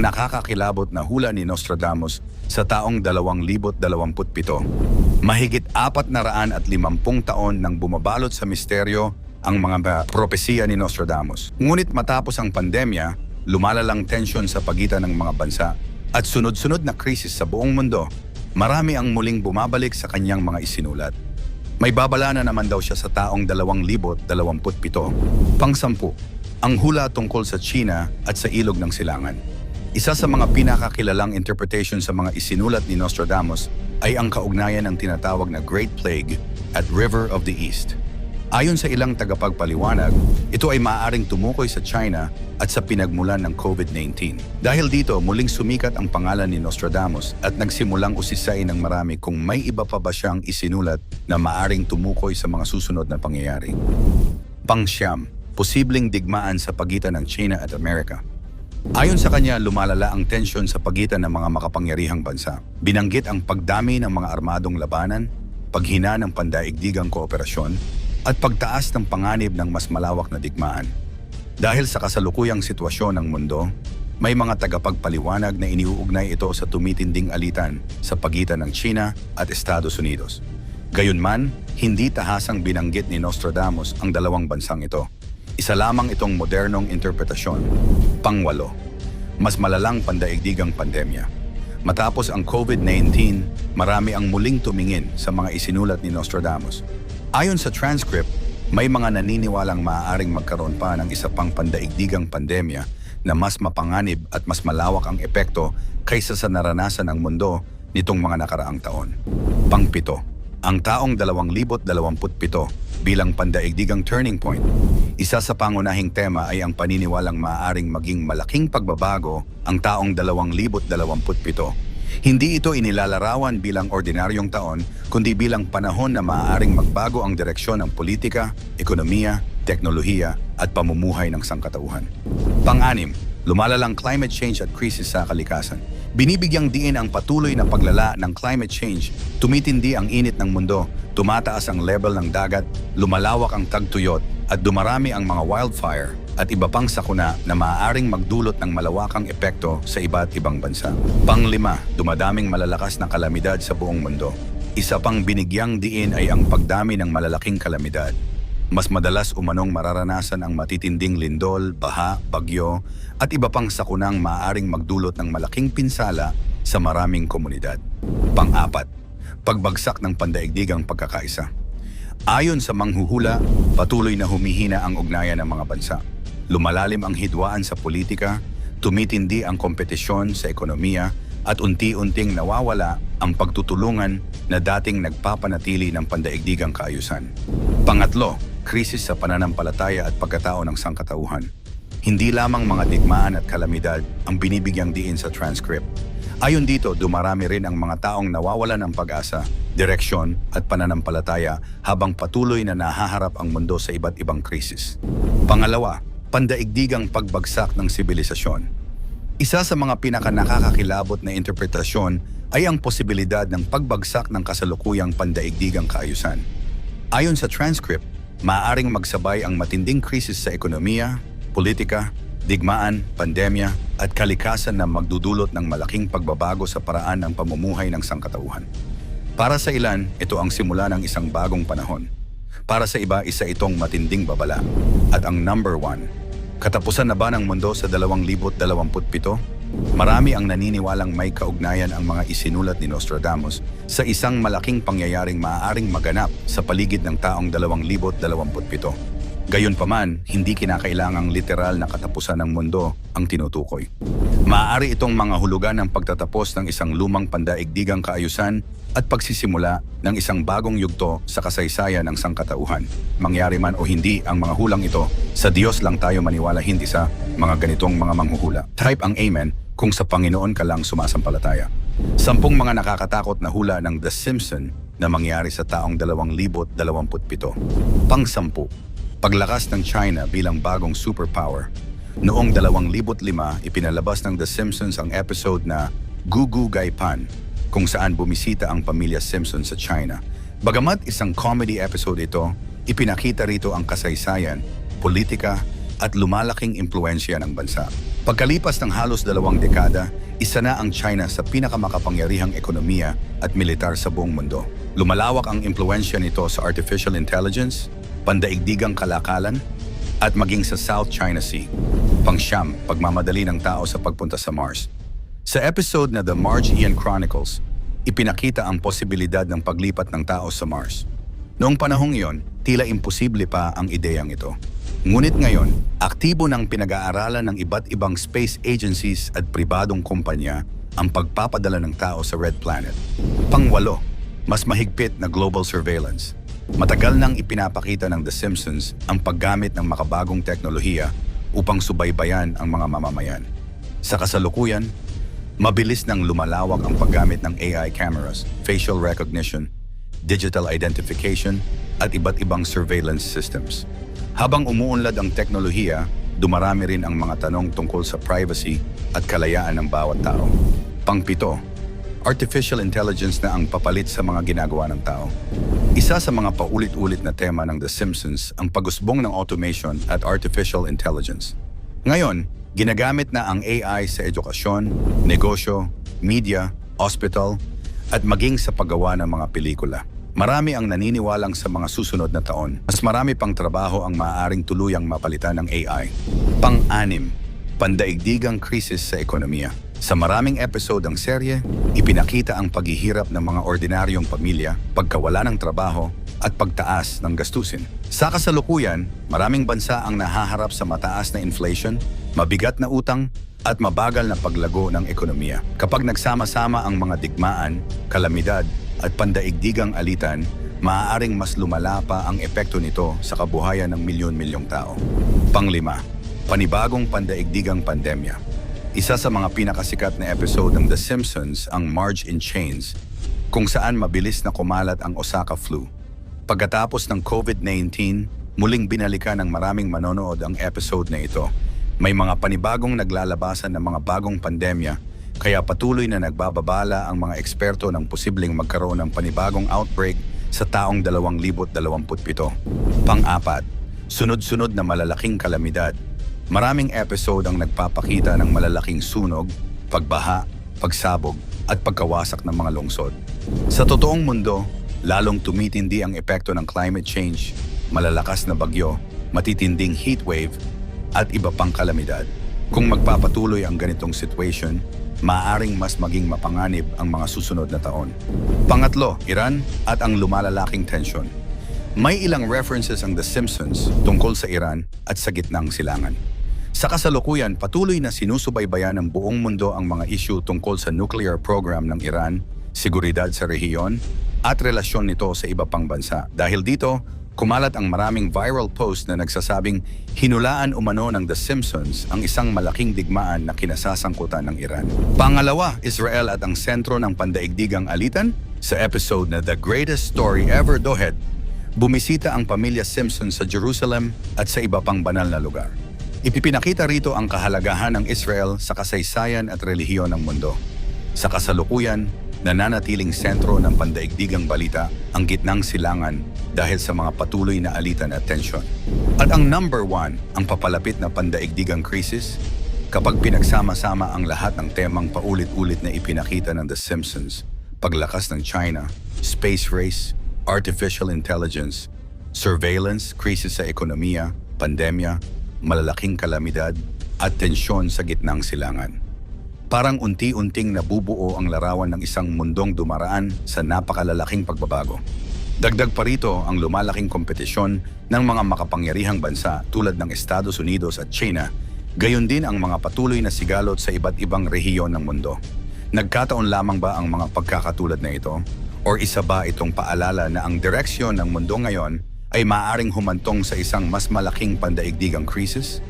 Ang nakakakilabot na hula ni Nostradamus sa taong 2027. Mahigit 450 taon nang bumabalot sa misteryo ang mga propesiya ni Nostradamus. Ngunit matapos ang pandemya, lumalalang tensyon sa pagitan ng mga bansa at sunod-sunod na krisis sa buong mundo, marami ang muling bumabalik sa kanyang mga isinulat. May babala na naman daw siya sa taong 2027. Pang-10, ang hula tungkol sa China at sa Ilog ng Silangan. Isa sa mga pinakakilalang interpretation sa mga isinulat ni Nostradamus ay ang kaugnayan ng tinatawag na Great Plague at River of the East. Ayon sa ilang tagapagpaliwanag, ito ay maaaring tumukoy sa China at sa pinagmulan ng COVID-19. Dahil dito, muling sumikat ang pangalan ni Nostradamus at nagsimulang usisain ng marami kung may iba pa ba siyang isinulat na maaaring tumukoy sa mga susunod na pangyayari. Pang-9, posibleng digmaan sa pagitan ng China at Amerika. Ayon sa kanya, lumalala ang tensyon sa pagitan ng mga makapangyarihang bansa. Binanggit ang pagdami ng mga armadong labanan, paghina ng pandaigdigang kooperasyon, at pagtaas ng panganib ng mas malawak na digmaan. Dahil sa kasalukuyang sitwasyon ng mundo, may mga tagapagpaliwanag na iniuugnay ito sa tumitinding alitan sa pagitan ng China at Estados Unidos. Gayunman, hindi tahasang binanggit ni Nostradamus ang dalawang bansang ito. Isa lamang itong modernong interpretasyon. Pang-8, mas malalang pandaigdigang pandemya. Matapos ang COVID-19, marami ang muling tumingin sa mga isinulat ni Nostradamus. Ayon sa transcript, may mga naniniwalang maaaring magkaroon pa ng isa pang pandaigdigang pandemya na mas mapanganib at mas malawak ang epekto kaysa sa naranasan ng mundo nitong mga nakaraang taon. Pang-7, ang taong 2027 bilang pandaigdigang turning point. Isa sa pangunahing tema ay ang paniniwalang maaaring maging malaking pagbabago ang taong 2027. Hindi ito inilalarawan bilang ordinaryong taon, kundi bilang panahon na maaaring magbago ang direksyon ng politika, ekonomiya, teknolohiya at pamumuhay ng sangkatauhan. Pang-6, lumalalang climate change at krisis sa kalikasan. Binibigyang diin ang patuloy na paglala ng climate change, tumitindi ang init ng mundo, tumataas ang level ng dagat, lumalawak ang tagtuyot at dumarami ang mga wildfire at iba pang sakuna na maaaring magdulot ng malawakang epekto sa iba't ibang bansa. Pang-5, dumadaming malalakas na kalamidad sa buong mundo. Isa pang binigyang diin ay ang pagdami ng malalaking kalamidad. Mas madalas umanong mararanasan ang matitinding lindol, baha, bagyo, at iba pang sakunang maaaring magdulot ng malaking pinsala sa maraming komunidad. Pang-4, pagbagsak ng pandaigdigang pagkakaisa. Ayon sa manghuhula, patuloy na humihina ang ugnayan ng mga bansa. Lumalalim ang hidwaan sa politika, tumitindi ang kompetisyon sa ekonomiya, at unti-unting nawawala ang pagtutulungan na dating nagpapanatili ng pandaigdigang kaayusan. Pang-8, krisis sa pananampalataya at pagkatao ng sangkatauhan. Hindi lamang mga digmaan at kalamidad ang binibigyang diin sa transcript. Ayon dito, dumarami rin ang mga taong nawawalan ng pag-asa, direksyon at pananampalataya habang patuloy na nahaharap ang mundo sa iba't ibang krisis. Pangalawa, pandaigdigang pagbagsak ng sibilisasyon. Isa sa mga pinakanakakakilabot na interpretasyon ay ang posibilidad ng pagbagsak ng kasalukuyang pandaigdigang kaayusan. Ayon sa transcript, maaaring magsabay ang matinding krisis sa ekonomiya, politika, digmaan, pandemya at kalikasan na magdudulot ng malaking pagbabago sa paraan ng pamumuhay ng sangkatauhan. Para sa ilan, ito ang simula ng isang bagong panahon. Para sa iba, isa itong matinding babala. At ang number 1, katapusan na ba ng mundo sa 2027? Marami ang naniniwalang may kaugnayan ang mga isinulat ni Nostradamus sa isang malaking pangyayaring maaaring maganap sa paligid ng taong 2027. Gayunpaman, hindi kinakailangang literal na katapusan ng mundo ang tinutukoy. Maaari itong mga hulugan ng pagtatapos ng isang lumang pandaigdigang kaayusan at pagsisimula ng isang bagong yugto sa kasaysayan ng sangkatauhan. Mangyari man o hindi ang mga hulang ito, sa Diyos lang tayo maniwala, hindi sa mga ganitong mga manghuhula. Type ang Amen kung sa Panginoon ka lang sumasampalataya. 10 mga nakakatakot na hula ng The Simpsons na mangyari sa taong 2027. Pang-10, paglakas ng China bilang bagong superpower. Noong 2005, ipinalabas ng The Simpsons ang episode na Gugu Gai Pan, kung saan bumisita ang pamilya Simpson sa China. Bagamat isang comedy episode ito, ipinakita rito ang kasaysayan, politika at lumalaking impluensya ng bansa. Pagkalipas ng halos 2 dekada, isa na ang China sa pinakamakapangyarihang ekonomiya at militar sa buong mundo. Lumalawak ang impluensya nito sa artificial intelligence, pandaigdigang kalakalan, at maging sa South China Sea. Pangsyam, pagmamadali ng tao sa pagpunta sa Mars. Sa episode na The Marge Ian Chronicles, ipinakita ang posibilidad ng paglipat ng tao sa Mars. Noong panahong iyon, tila imposible pa ang ideyang ito. Ngunit ngayon, aktibo ng pinag-aaralan ng iba't ibang space agencies at pribadong kumpanya ang pagpapadala ng tao sa Red Planet. Pang-8, mas mahigpit na global surveillance. Matagal nang ipinapakita ng The Simpsons ang paggamit ng makabagong teknolohiya upang subaybayan ang mga mamamayan. Sa kasalukuyan, mabilis nang lumalawak ang paggamit ng AI cameras, facial recognition, digital identification, at iba't ibang surveillance systems. Habang umuunlad ang teknolohiya, dumarami rin ang mga tanong tungkol sa privacy at kalayaan ng bawat tao. Pang-7, artificial intelligence na ang papalit sa mga ginagawa ng tao. Isa sa mga paulit-ulit na tema ng The Simpsons ang pag-usbong ng automation at artificial intelligence. Ngayon, ginagamit na ang AI sa edukasyon, negosyo, media, hospital, at maging sa paggawa ng mga pelikula. Marami ang naniniwalang sa mga susunod na taon, mas marami pang trabaho ang maaaring tuluyang mapalitan ng AI. Pang-6, pandaigdigang krisis sa ekonomiya. Sa maraming episode ng serye, ipinakita ang paghihirap ng mga ordinaryong pamilya, pagkawala ng trabaho, at pagtaas ng gastusin. Sa kasalukuyan, maraming bansa ang nahaharap sa mataas na inflation, mabigat na utang, at mabagal na paglago ng ekonomiya. Kapag nagsama-sama ang mga digmaan, kalamidad, at pandaigdigang alitan, maaaring mas lumala pa ang epekto nito sa kabuhayan ng milyon-milyong tao. Pang-5, panibagong pandaigdigang pandemya. Isa sa mga pinakasikat na episode ng The Simpsons ang Marge in Chains, kung saan mabilis na kumalat ang Osaka flu. Pagkatapos ng COVID-19, muling binalikan ng maraming manonood ang episode na ito. May mga panibagong naglalabasan ng mga bagong pandemya, kaya patuloy na nagbababala ang mga eksperto ng posibleng magkaroon ng panibagong outbreak sa taong 2027. Pang-4, sunod-sunod na malalaking kalamidad. Maraming episode ang nagpapakita ng malalaking sunog, pagbaha, pagsabog, at pagkawasak ng mga lungsod. Sa totoong mundo, lalong tumitindi ang epekto ng climate change, malalakas na bagyo, matitinding heat wave, at iba pang kalamidad. Kung magpapatuloy ang ganitong situation, maaaring mas maging mapanganib ang mga susunod na taon. Pang-8, Iran at ang lumalalaking tensyon. May ilang references ang The Simpsons tungkol sa Iran at sa gitnang silangan. Sa kasalukuyan, patuloy na sinusubaybayan ng buong mundo ang mga issue tungkol sa nuclear program ng Iran, seguridad sa rehiyon, at relasyon nito sa iba pang bansa. Dahil dito, kumalat ang maraming viral post na nagsasabing hinulaan umano ng The Simpsons ang isang malaking digmaan na kinasasangkutan ng Iran. Pangalawa, Israel at ang sentro ng pandaigdigang alitan. Sa episode na The Greatest Story Ever Dohed, bumisita ang pamilya Simpson sa Jerusalem at sa iba pang banal na lugar. Ipinakita rito ang kahalagahan ng Israel sa kasaysayan at relihiyon ng mundo. Sa kasalukuyan, nananatiling sentro ng pandaigdigang balita ang gitnang silangan dahil sa mga patuloy na alitan at tensyon. At ang number 1, ang papalapit na pandaigdigang krisis, kapag pinagsama-sama ang lahat ng temang paulit-ulit na ipinakita ng The Simpsons, paglakas ng China, space race, artificial intelligence, surveillance, krisis sa ekonomiya, pandemya, malalaking kalamidad, at tensyon sa gitnang silangan. Parang unti-unting nabubuo ang larawan ng isang mundong dumaraan sa napakalalaking pagbabago. Dagdag pa rito ang lumalaking kompetisyon ng mga makapangyarihang bansa tulad ng Estados Unidos at China, gayon din ang mga patuloy na sigalot sa iba't ibang rehiyon ng mundo. Nagkataon lamang ba ang mga pagkakatulad na ito? O isa ba itong paalala na ang direksyon ng mundo ngayon ay maaaring humantong sa isang mas malaking pandaigdigang krisis?